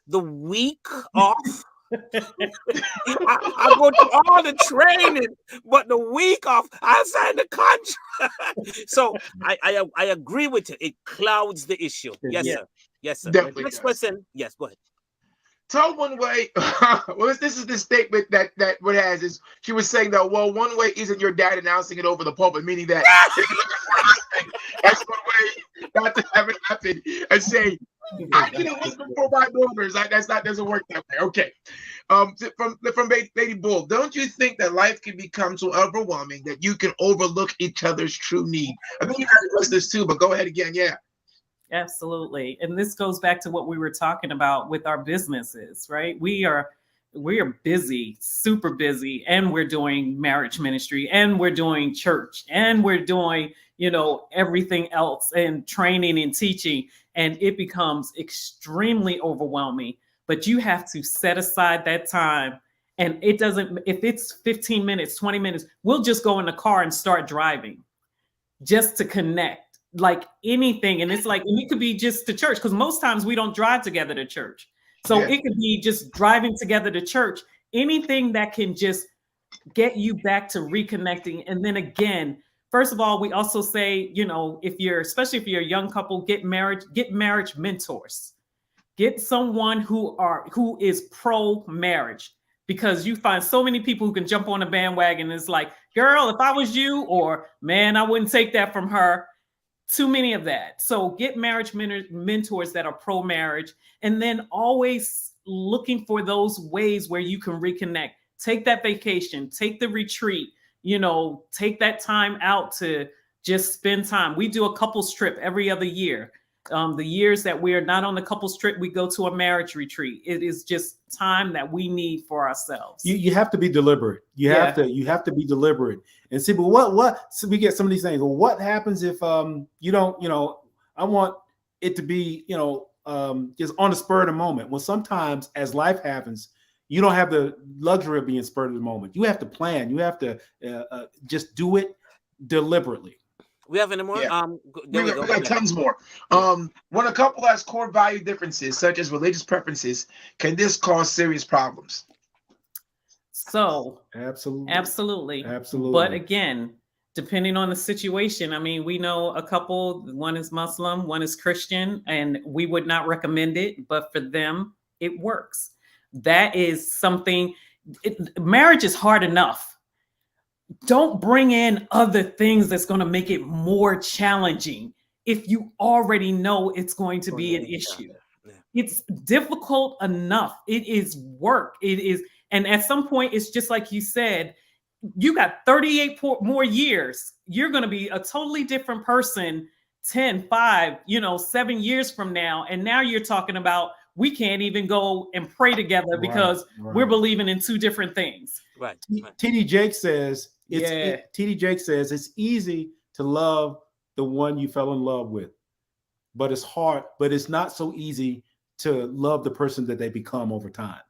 the week off? I go to all the training, but the week off, I sign the contract. So I agree with you. It clouds the issue. Yes, sir. Yes, sir. Definitely. Next question. Yes, go ahead. Tell one way. Well, this is the statement that what has is she was saying that, well, one way isn't your dad announcing it over the pulpit, meaning that that's one way not to have it happen and say, I didn't listen for my daughters. Doesn't work that way. Okay. From Lady Bull, don't you think that life can become so overwhelming that you can overlook each other's true need? I think you guys addressed this too, but go ahead again. Yeah. Absolutely. And this goes back to what we were talking about with our businesses, right? We are busy, super busy, and we're doing marriage ministry, and we're doing church, and we're doing, you know, everything else, and training and teaching, and it becomes extremely overwhelming. But you have to set aside that time. And it doesn't, if it's 15 minutes, 20 minutes, we'll just go in the car and start driving just to connect. Like anything. And it's like, and it could be just to church, because most times we don't drive together to church. So it could be just driving together to church. Anything that can just get you back to reconnecting. And then again, first of all, we also say, you know, especially if you're a young couple, get marriage mentors. Get someone who is pro marriage, because you find so many people who can jump on a bandwagon. And it's like, girl, if I was you, or man, I wouldn't take that from her. Too many of that. So get marriage mentors that are pro marriage, and then always looking for those ways where you can reconnect. Take that vacation, take the retreat, you know, take that time out to just spend time. We do a couples trip every other year. The years that we are not on the couples trip, we go to a marriage retreat. It is just time that we need for ourselves. You have to be deliberate. You have to be deliberate and see. But what? So we get some of these things. Well, what happens if you don't? You know, I want it to be, you know, just on the spur of the moment. Well, sometimes as life happens, you don't have the luxury of being spurred of the moment. You have to plan. You have to just do it deliberately. We have any more? Yeah. We got tons more. When a couple has core value differences, such as religious preferences, can this cause serious problems? So absolutely. But again, depending on the situation, I mean, we know a couple, one is Muslim, one is Christian, and we would not recommend it, but for them, it works. That is something, marriage is hard enough. Don't bring in other things that's going to make it more challenging if you already know it's going to be an issue. It's difficult enough. It is work. It is. And at some point, it's just like you said, you got 38 more years. You're going to be a totally different person 10, 5, 7 years from now. And now you're talking about, we can't even go and pray together because we're believing in two different things. Right. TD Jake says, TD Jake says it's easy to love the one you fell in love with, but it's hard, but it's not so easy to love the person that they become over time.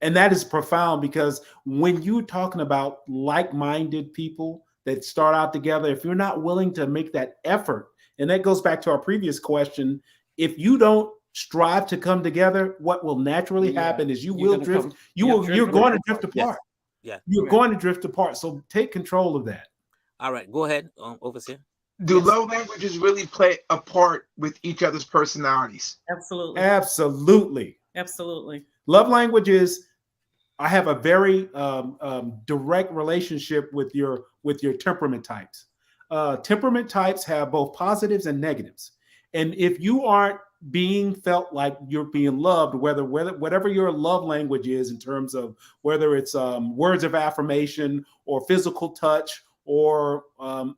And that is profound, because when you're talking about like-minded people that start out together, if you're not willing to make that effort, and that goes back to our previous question, if you don't strive to come together, what will naturally happen is you're going to drift apart. Yeah, you're going to drift apart. So take control of that. All right, go ahead, Overseer. Do love languages really play a part with each other's personalities? Absolutely. Love languages. I have a very direct relationship with your temperament types. Temperament types have both positives and negatives, and if you aren't being felt like you're being loved, whatever your love language is, in terms of whether it's words of affirmation or physical touch or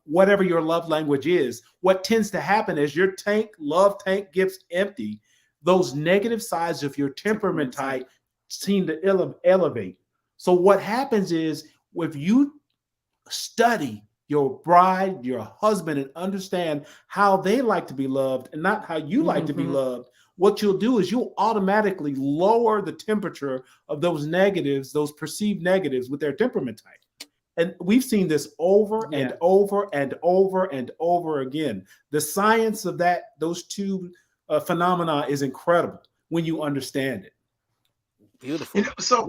whatever your love language is, what tends to happen is your love tank gets empty. Those negative sides of your temperament type seem to elevate. So what happens is, if you study your bride, your husband, and understand how they like to be loved and not how you like to be loved, what you'll do is you'll automatically lower the temperature of those negatives, those perceived negatives with their temperament type. And we've seen this over and over and over and over again. The science of those two phenomena is incredible when you understand it. Beautiful. So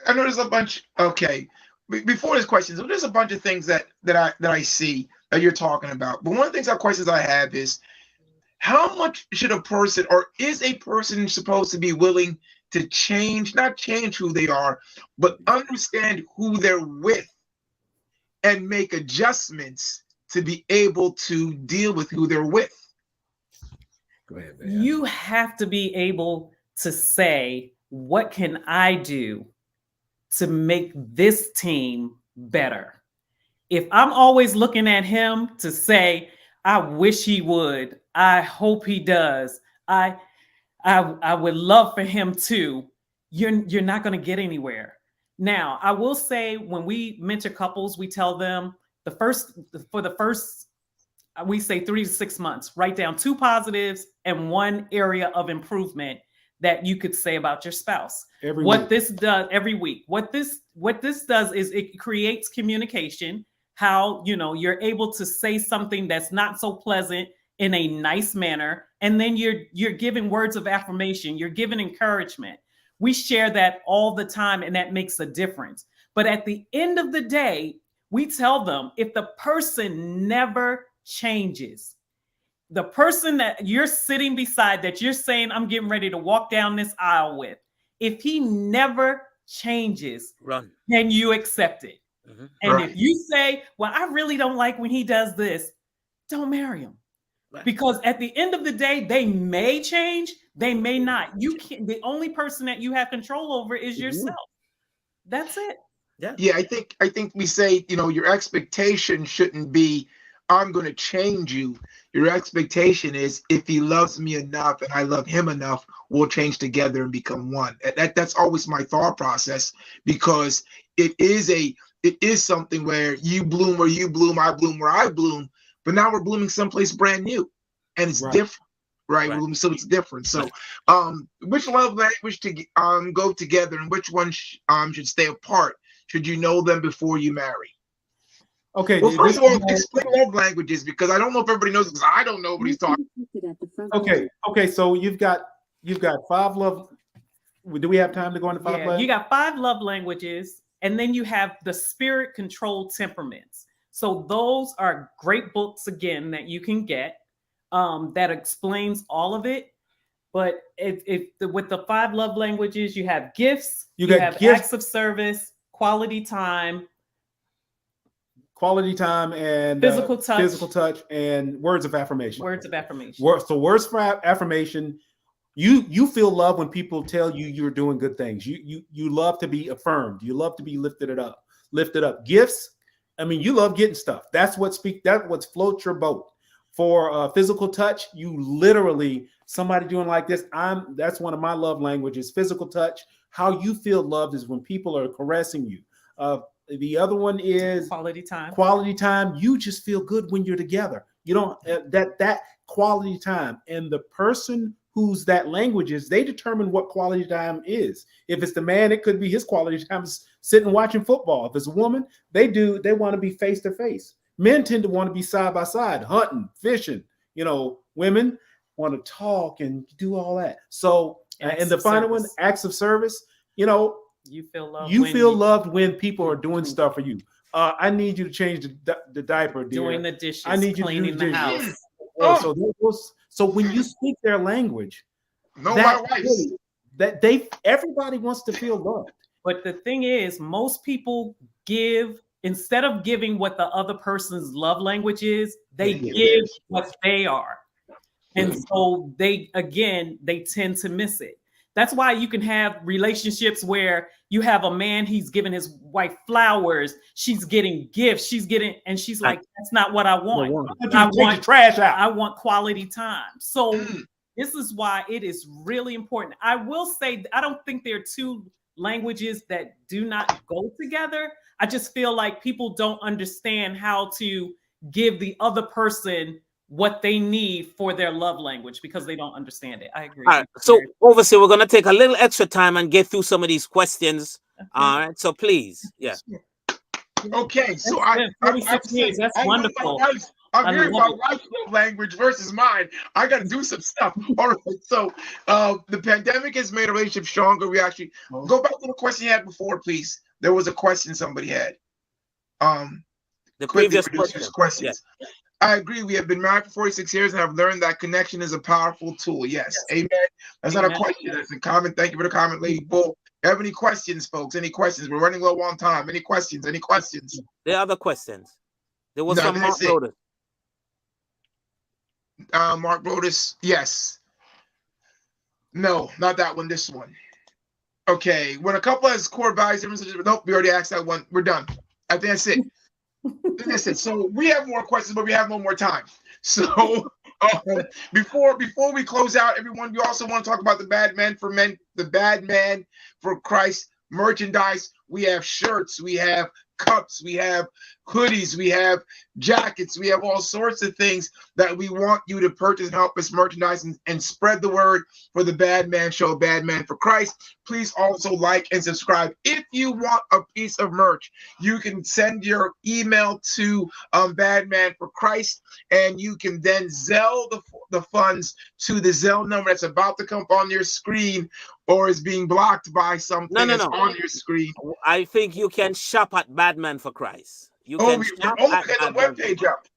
I know there's a bunch. Okay. Before this question, so there's a bunch of things that I see that you're talking about. But one of the questions I have is, how much should a person, or is a person, supposed to be willing to change, not change who they are, but understand who they're with and make adjustments to be able to deal with who they're with? Go ahead, man. You have to be able to say, what can I do to make this team better? If I'm always looking at him to say, I wish he would, I hope he does, I would love for him to, you're not going to get anywhere. Now, I will say, when we mentor couples, we tell them we say 3 to 6 months, write down 2 positives and 1 area of improvement that you could say about your spouse. Every week. What this does is it creates communication, how, you're able to say something that's not so pleasant in a nice manner. And then you're giving words of affirmation. You're giving encouragement. We share that all the time, and that makes a difference. But at the end of the day, we tell them if the person never changes, the person that you're sitting beside, that you're saying, I'm getting ready to walk down this aisle with, if he never changes, Run. then you accept it. Mm-hmm. And if you say, well, I really don't like when he does this, don't marry him. Right. Because at the end of the day, they may change, they may not. You can't, the only person that you have control over is yourself. That's it. Yeah, I think we say, you know, your expectation shouldn't be, I'm going to change you. Your expectation is, if he loves me enough and I love him enough, we'll change together and become one. That's always my thought process, because it is something where you bloom where you bloom, I bloom where I bloom, but now we're blooming someplace brand new, and it's different, right? So it's different. So, which love language to go together, and which one should stay apart? Should you know them before you marry? Okay. Well, first of all, explain love languages, because I don't know if everybody knows, because I don't know what he's talking about. Okay. So you've got 5 love. Do we have time to go into 5 languages? You got 5 love languages, and then you have the spirit controlled temperaments. So those are great books, again, that you can get that explains all of it. But with the 5 love languages, you have gifts, you have gifts, acts of service, quality time, and physical touch, and words of affirmation. Words of affirmation. So words for affirmation. You feel love when people tell you you're doing good things. You love to be affirmed. You love to be lifted up. Gifts. I mean, you love getting stuff. That's what floats your boat. For physical touch, you literally, somebody doing like this. That's one of my love languages. Physical touch. How you feel loved is when people are caressing you. The other one is quality time. Quality time. You just feel good when you're together. You don't that quality time, and the person whose that language is, they determine what quality time is. If it's the man, it could be his quality time is sitting watching football. If it's a woman, they want to be face to face. Men tend to want to be side by side, hunting, fishing. You know, women want to talk and do all that. So, and the final one, acts of service. You know, you feel loved. You feel loved when people are doing stuff for you. I need you to change the diaper, dear. Doing the dishes. I need you cleaning to do the house. So when you speak their language, everybody wants to feel loved. But the thing is, most people give, instead of giving what the other person's love language is, they give what they are. And so they tend to miss it. That's why you can have relationships where you have a man, he's giving his wife flowers, she's getting gifts, and she's like, that's not what I want. I want trash out. I want quality time. So this is why it is really important. I will say, I don't think there are 2 languages that do not go together. I just feel like people don't understand how to give the other person what they need for their love language, because they don't understand it. I agree. All right. So obviously we're going to take a little extra time and get through some of these questions. Okay. All right. So please. Yeah. Okay. So that's wonderful. I'm hearing my wife's love language versus mine. I got to do some stuff. All right. So the pandemic has made a relationship stronger. We actually go back to the question you had before, please. There was a question somebody had. The previous questions. Yeah. I agree. We have been married for 46 years and have learned that connection is a powerful tool. Yes. Amen. That's not a question. That's a comment. Thank you for the comment, Lady Bull. Have any questions, folks? Any questions? We're running low on time. Any questions? Any questions? There are other questions. There was some Mark Brodus. Mark Brodus. Yes. No, not that one. This one. Okay. When a couple has core values, nope, we already asked that one. We're done. I think that's it. Listen, so we have more questions, but we have no more time. So before we close out, everyone, we also want to talk about the Badmen4Christ merchandise. We have shirts, we have cups, we have hoodies, we have jackets, we have all sorts of things that we want you to purchase and help us merchandise and spread the word for the Badman Show, Badmen4Christ. Please also like and subscribe. If you want a piece of merch, you can send your email to Badman4Christ, and you can then Zelle the funds to the Zelle number that's about to come on your screen or is being blocked by something that's on your screen. I think you can shop at Badmen4Christ. You Oh, can we shop got at the webpage up.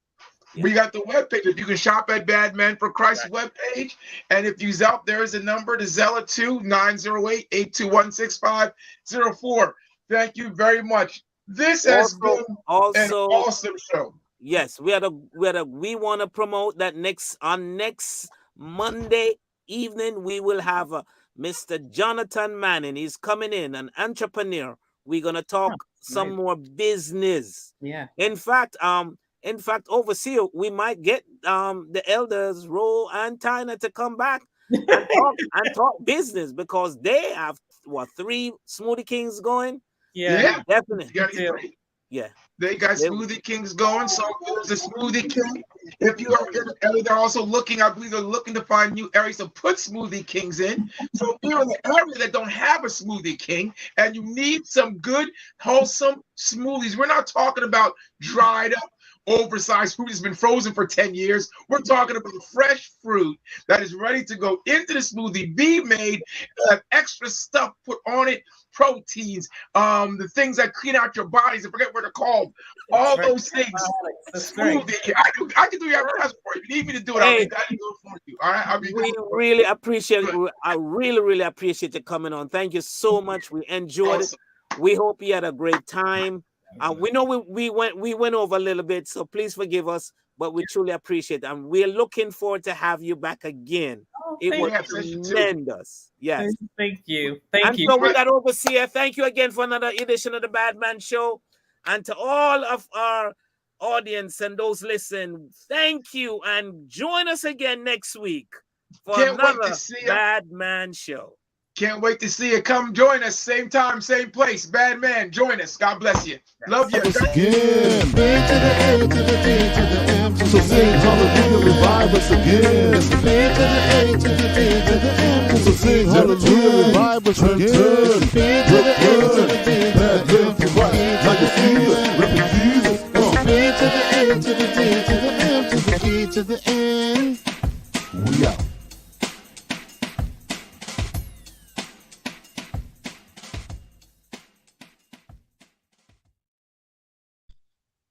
Yeah. We got the webpage. You can shop at Badmen4Christ webpage. And if you Zelle, there is a number to Zelle it to 908-821-6504. Thank you very much. This has been an awesome show. Yes, we want to promote that next Monday evening we will have Mr. Jonathan Manning. He's coming in, an entrepreneur. We're gonna talk some more business. Yeah. In fact, overseer, we might get the elders Ro and Tina to come back and talk business, because they have 3 Smoothie Kings going. Yeah. Definitely. Yeah. They got Smoothie Kings going. So there's a Smoothie King. If you are in the area, they're also looking, I believe they're looking to find new areas to put Smoothie Kings in. So if you're in the area that don't have a Smoothie King and you need some good, wholesome smoothies, we're not talking about dried up, oversized fruit that's been frozen for 10 years. We're talking about fresh fruit that is ready to go into the smoothie, be made, extra stuff put on it, proteins, the things that clean out your bodies. I forget what they're called. All those things. Smoothie. I can do your advertisement for you. If you need me to do it, I can do it for you. All right. We really appreciate it. I really appreciate you coming on. Thank you so much. We enjoyed it. We hope you had a great time. We know we went over a little bit, so please forgive us, but we truly appreciate it. And we're looking forward to have you back again. It was tremendous. Yes. Thank you. And so with that, overseer, thank you again for another edition of the Badman Show. And to all of our audience and those listen, thank you. And join us again next week for another Badman Show. Can't wait to see you. Come join us. Same time, same place. Bad man, join us. God bless you. Love you. Again. To the A, to the D, to the M. So sing hallelujah, revive us again. To the A, to the D, to the M. So sing hallelujah, revive us again. To the A, to the D, to the M. Like a Jesus, repping Jesus. To the A, to the D, to the M. To the E, to the N. We out.